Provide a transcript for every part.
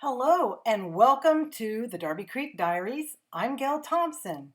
Hello and welcome to the Darby Creek Diaries. I'm Gale Thompson.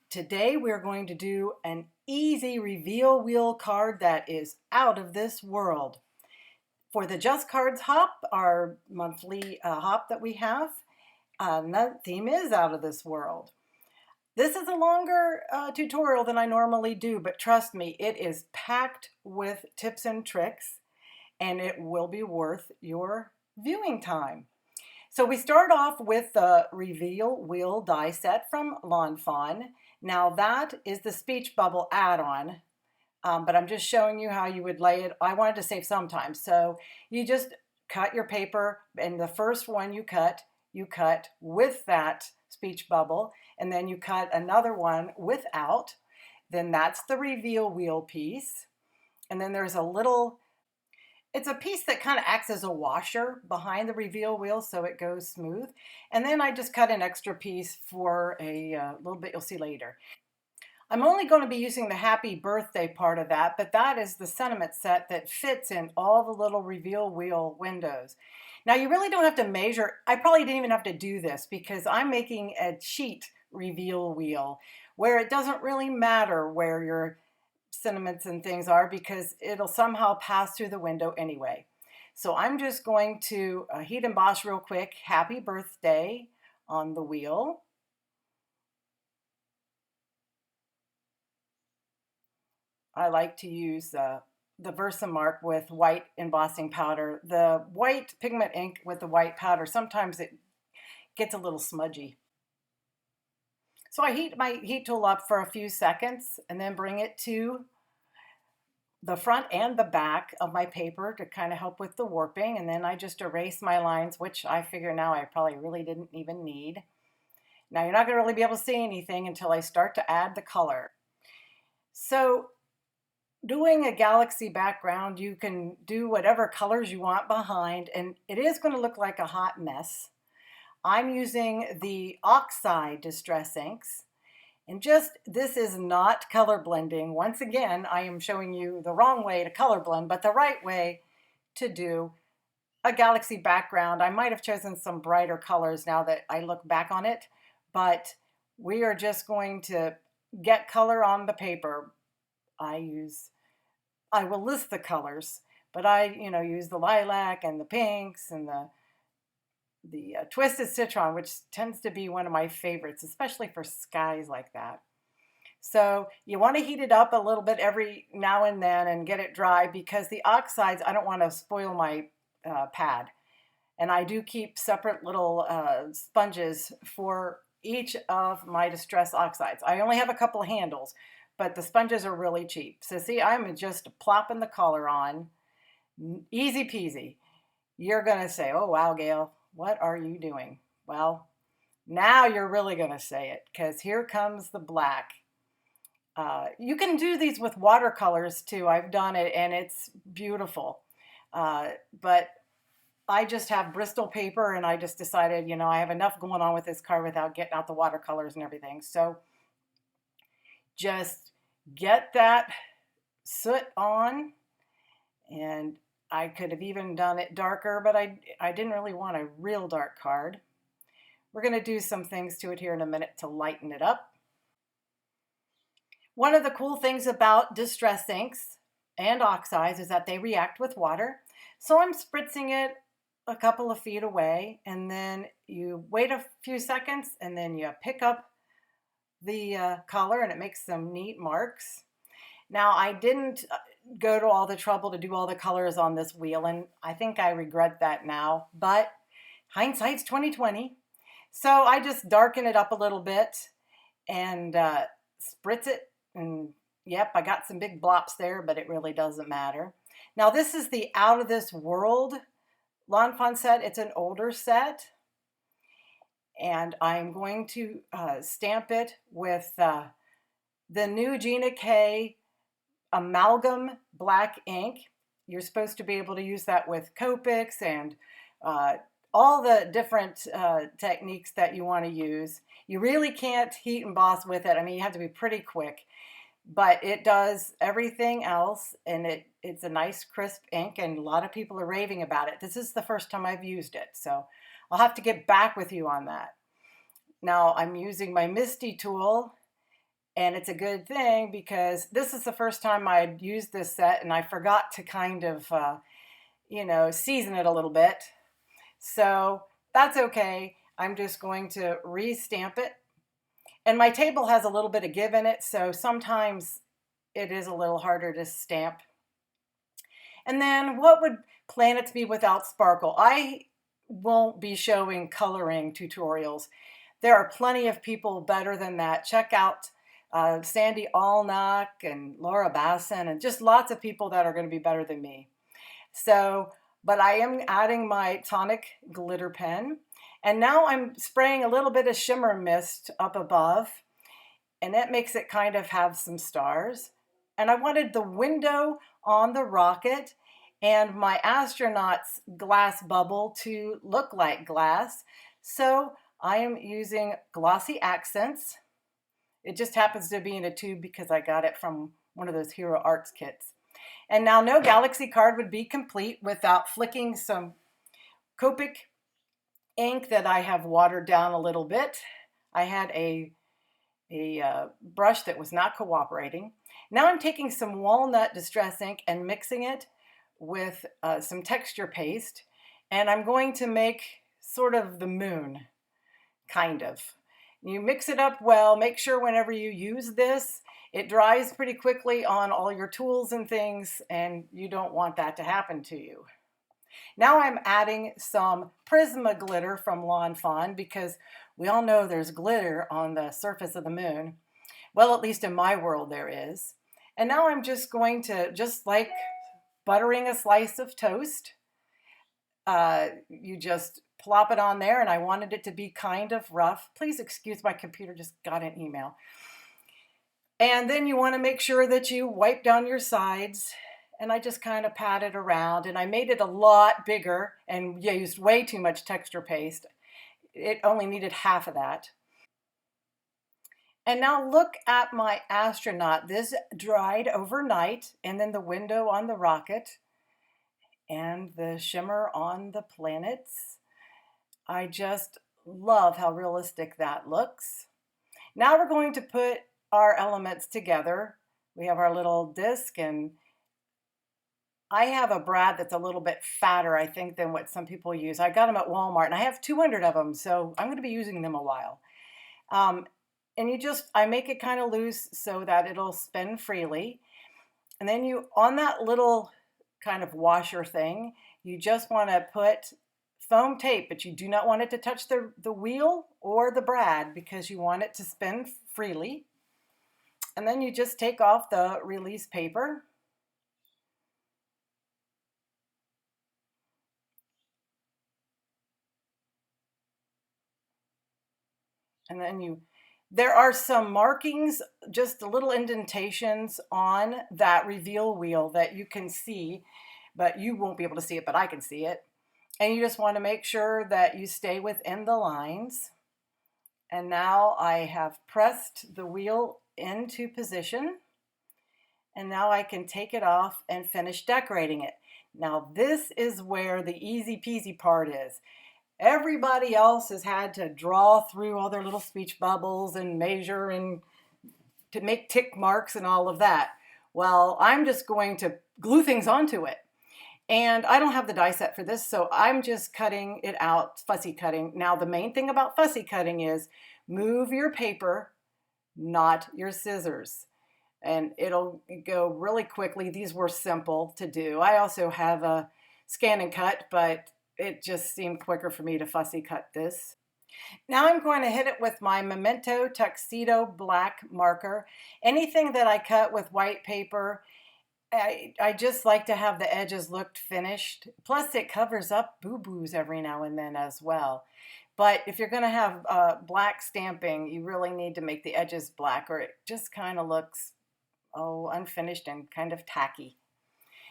Today we're going to do an easy reveal wheel card that is out of this world. For the Just Cards Hop, our monthly hop that we have, the theme is out of this world. This is a longer tutorial than I normally do, but trust me, it is packed with tips and tricks and it will be worth your viewing time. So we start off with the Reveal Wheel die set from Lawn Fawn. Now that is the speech bubble add-on, but I'm just showing you how you would lay it. I wanted to save some time. So you just cut your paper, and the first one you cut with that speech bubble, and then you cut another one without. Then that's the Reveal Wheel piece. And then there's a little, it's a piece that kind of acts as a washer behind the reveal wheel so it goes smooth. And then I just cut an extra piece for a little bit you'll see later. I'm only going to be using the happy birthday part of that, but that is the sentiment set that fits in all the little reveal wheel windows. Now you really don't have to measure. I probably didn't even have to do this because I'm making a cheat reveal wheel where it doesn't really matter where your sentiments and things are because it'll somehow pass through the window anyway. So I'm just going to heat emboss real quick, happy birthday on the wheel. I like to use the VersaMark with white embossing powder. The white pigment ink with the white powder, sometimes it gets a little smudgy. So I heat my heat tool up for a few seconds and then bring it to the front and the back of my paper to kind of help with the warping. And then I just erase my lines, which I figure now I probably really didn't even need. Now you're not going to really be able to see anything until I start to add the color. So doing a galaxy background, you can do whatever colors you want behind, and it is going to look like a hot mess. I'm using the Oxide Distress Inks. And just, this is not color blending. Once again, I am showing you the wrong way to color blend, but the right way to do a galaxy background. I might have chosen some brighter colors now that I look back on it, but we are just going to get color on the paper. I will list the colors, but I use the lilac and the pinks and the Twisted Citron, which tends to be one of my favorites, especially for skies like that. So you want to heat it up a little bit every now and then and get it dry because the oxides, I don't want to spoil my pad. And I do keep separate little sponges for each of my distress oxides. I only have a couple of handles, but the sponges are really cheap. So see, I'm just plopping the color on. Easy peasy. You're going to say, oh, wow, Gale, what are you doing? Well, now you're really going to say it because here comes the black. You can do these with watercolors too. I've done it and it's beautiful. But I just have Bristol paper and I just decided, I have enough going on with this card without getting out the watercolors and everything. So just get that soot on, and I could have even done it darker, but I didn't really want a real dark card. We're going to do some things to it here in a minute to lighten it up. One of the cool things about distress inks and oxides is that they react with water. So I'm spritzing it a couple of feet away, and then you wait a few seconds, and then you pick up the color, and it makes some neat marks. Now, I didn't go to all the trouble to do all the colors on this wheel, and I think I regret that now, but hindsight's 2020. So I just darken it up a little bit and spritz it, and yep, I got some big blops there, but it really doesn't matter. Now, this is the Out of This World Lawn Fawn set. It's an older set, and I'm going to stamp it with the new Gina K amalgam black ink. You're supposed to be able to use that with Copics and all the different techniques that you want to use. You really can't heat emboss with it. I mean, you have to be pretty quick, but it does everything else, and It's a nice crisp ink, and a lot of people are raving about it. This is the first time I've used it, so I'll have to get back with you on that. Now I'm using my Misty tool, and it's a good thing because this is the first time I'd used this set, and I forgot to kind of, season it a little bit. So that's okay. I'm just going to re-stamp it. And my table has a little bit of give in it, so sometimes it is a little harder to stamp. And then what would planets be without sparkle? I won't be showing coloring tutorials. There are plenty of people better than that. Check out Sandy Allnock and Laura Basson and just lots of people that are going to be better than me. So, but I am adding my tonic glitter pen. And now I'm spraying a little bit of shimmer mist up above. And that makes it kind of have some stars. And I wanted the window on the rocket and my astronaut's glass bubble to look like glass. So I am using glossy accents. It just happens to be in a tube because I got it from one of those Hero Arts kits. And now no Galaxy card would be complete without flicking some Copic ink that I have watered down a little bit. I had a brush that was not cooperating. Now I'm taking some walnut distress ink and mixing it with some texture paste, and I'm going to make sort of the moon, kind of. You mix it up well. Make sure whenever you use this, it dries pretty quickly on all your tools and things, and you don't want that to happen to you. Now I'm adding some Prisma glitter from Lawn Fawn because we all know there's glitter on the surface of the moon. Well, at least in my world there is. And now I'm just going to, just like buttering a slice of toast, you just plop it on there, and I wanted it to be kind of rough. Please excuse, my computer just got an email. And then you want to make sure that you wipe down your sides, and I just kind of pat it around, and I made it a lot bigger and used way too much texture paste. It only needed half of that. And now look at my astronaut. This dried overnight, and then the window on the rocket and the shimmer on the planets. I just love how realistic that looks. Now we're going to put our elements together. We have our little disc, and I have a brad that's a little bit fatter, I think, than what some people use. I got them at Walmart, and I have 200 of them, so I'm going to be using them a while. And I make it kind of loose so that it'll spin freely. And then on that little kind of washer thing, you just want to put foam tape, but you do not want it to touch the wheel or the brad because you want it to spin freely. And then you just take off the release paper. And then there are some markings, just little indentations on that reveal wheel that you can see, but you won't be able to see it, but I can see it. And you just want to make sure that you stay within the lines. And now I have pressed the wheel into position. And now I can take it off and finish decorating it. Now this is where the easy peasy part is. Everybody else has had to draw through all their little speech bubbles and measure and to make tick marks and all of that. Well, I'm just going to glue things onto it. And I don't have the die set for this, so I'm just cutting it out, fussy cutting. Now, the main thing about fussy cutting is move your paper, not your scissors. And it'll go really quickly. These were simple to do. I also have a scan and cut, but it just seemed quicker for me to fussy cut this. Now I'm going to hit it with my Memento Tuxedo black marker. Anything that I cut with white paper, I just like to have the edges look finished. Plus it covers up boo-boos every now and then as well. But if you're going to have black stamping, you really need to make the edges black, or it just kind of looks, unfinished and kind of tacky.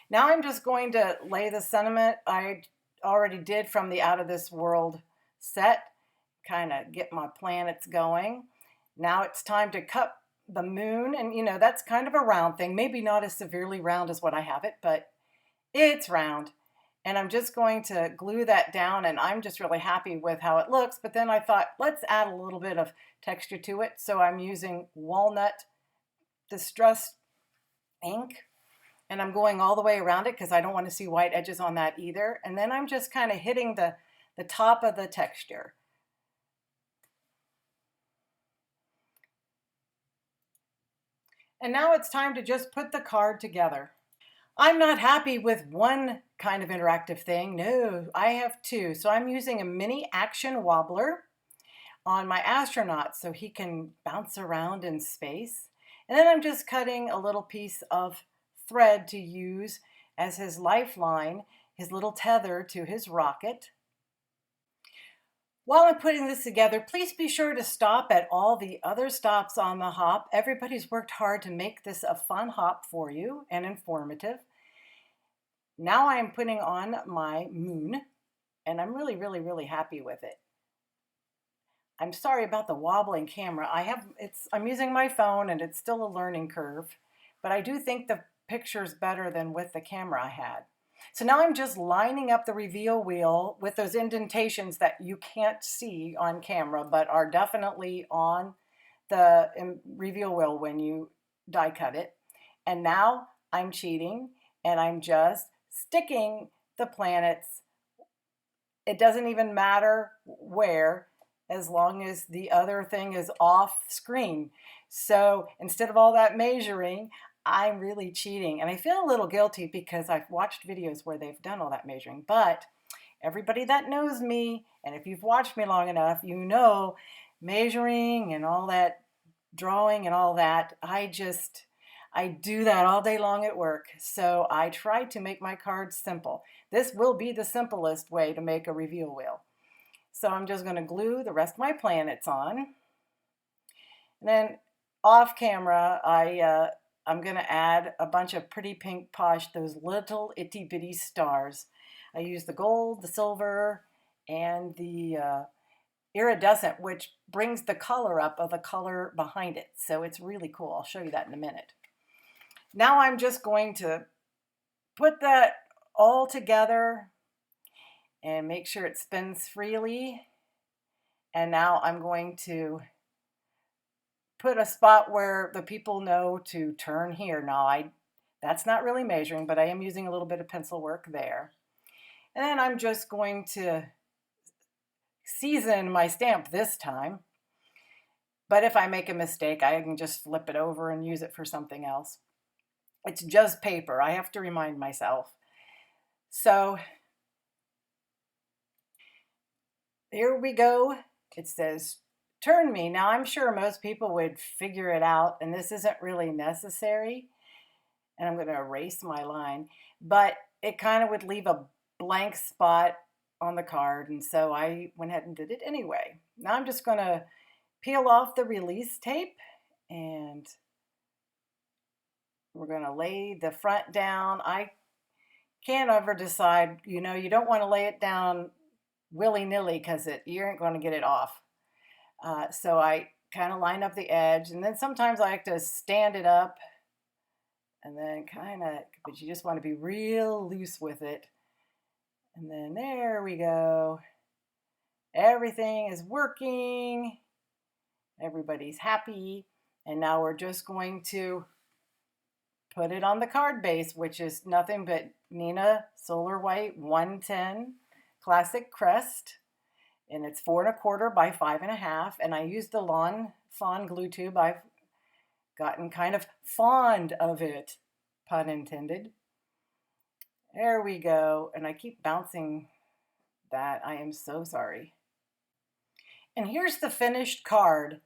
Now I'm just going to lay the sentiment I already did from the Out of This World set, kind of get my planets going. Now it's time to cut the moon, and that's kind of a round thing, maybe not as severely round as what I have it, but It's round. And I'm just going to glue that down, and I'm just really happy with how it looks. But then I thought, let's add a little bit of texture to it. So I'm using walnut distressed ink, and I'm going all the way around it because I don't want to see white edges on that either. And then I'm just kind of hitting the top of the texture. And now it's time to just put the card together. I'm not happy with one kind of interactive thing. No, I have two. So I'm using a mini action wobbler on my astronaut so he can bounce around in space. And then I'm just cutting a little piece of thread to use as his lifeline, his little tether to his rocket. While I'm putting this together, please be sure to stop at all the other stops on the hop. Everybody's worked hard to make this a fun hop for you and informative. Now I'm putting on my moon, and I'm really happy with it. I'm sorry about the wobbling camera. I'm using my phone and it's still a learning curve, but I do think the picture's better than with the camera I had. So now I'm just lining up the reveal wheel with those indentations that you can't see on camera, but are definitely on the reveal wheel when you die cut it. And now I'm cheating and I'm just sticking the planets. It doesn't even matter where, as long as the other thing is off screen. So instead of all that measuring, I'm really cheating. And I feel a little guilty because I've watched videos where they've done all that measuring. But everybody that knows me, and if you've watched me long enough, you know measuring and all that drawing and all that, I do that all day long at work. So I try to make my cards simple. This will be the simplest way to make a reveal wheel. So I'm just going to glue the rest of my planets on. And then off camera, I'm going to add a bunch of pretty pink posh, those little itty bitty stars. I use the gold, the silver, and the iridescent, which brings the color up of the color behind it. So it's really cool. I'll show you that in a minute. Now I'm just going to put that all together and make sure it spins freely. And now I'm going to put a spot where the people know to turn here. Now that's not really measuring, but I am using a little bit of pencil work there. And then I'm just going to season my stamp this time. But if I make a mistake, I can just flip it over and use it for something else. It's just paper. I have to remind myself. So here we go. It says, turn me. Now I'm sure most people would figure it out, and this isn't really necessary. And I'm going to erase my line, but it kind of would leave a blank spot on the card. And so I went ahead and did it anyway. Now I'm just going to peel off the release tape, and we're going to lay the front down. I can't ever decide, you don't want to lay it down willy-nilly because you aren't going to get it off. So I kind of line up the edge, and then sometimes I like to stand it up and then but you just want to be real loose with it. And then there we go. Everything is working. Everybody's happy. And now we're just going to put it on the card base, which is nothing but Neenah Solar White 110 Classic Crest. And it's 4 1/4 by 5 1/2. And I used the Lawn Fawn glue tube. I've gotten kind of fond of it, pun intended. There we go. And I keep bouncing that. I am so sorry. And here's the finished card.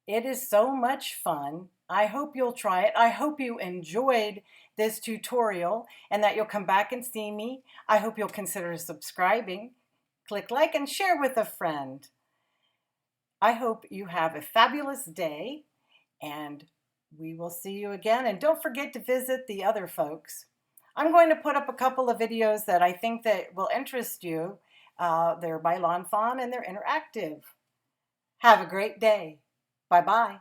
It is so much fun. I hope you'll try it. I hope you enjoyed this tutorial and that you'll come back and see me. I hope you'll consider subscribing. Click like and share with a friend. I hope you have a fabulous day, and we will see you again. And don't forget to visit the other folks. I'm going to put up a couple of videos that I think that will interest you. They're by Lawn Fawn and they're interactive. Have a great day. Bye-bye.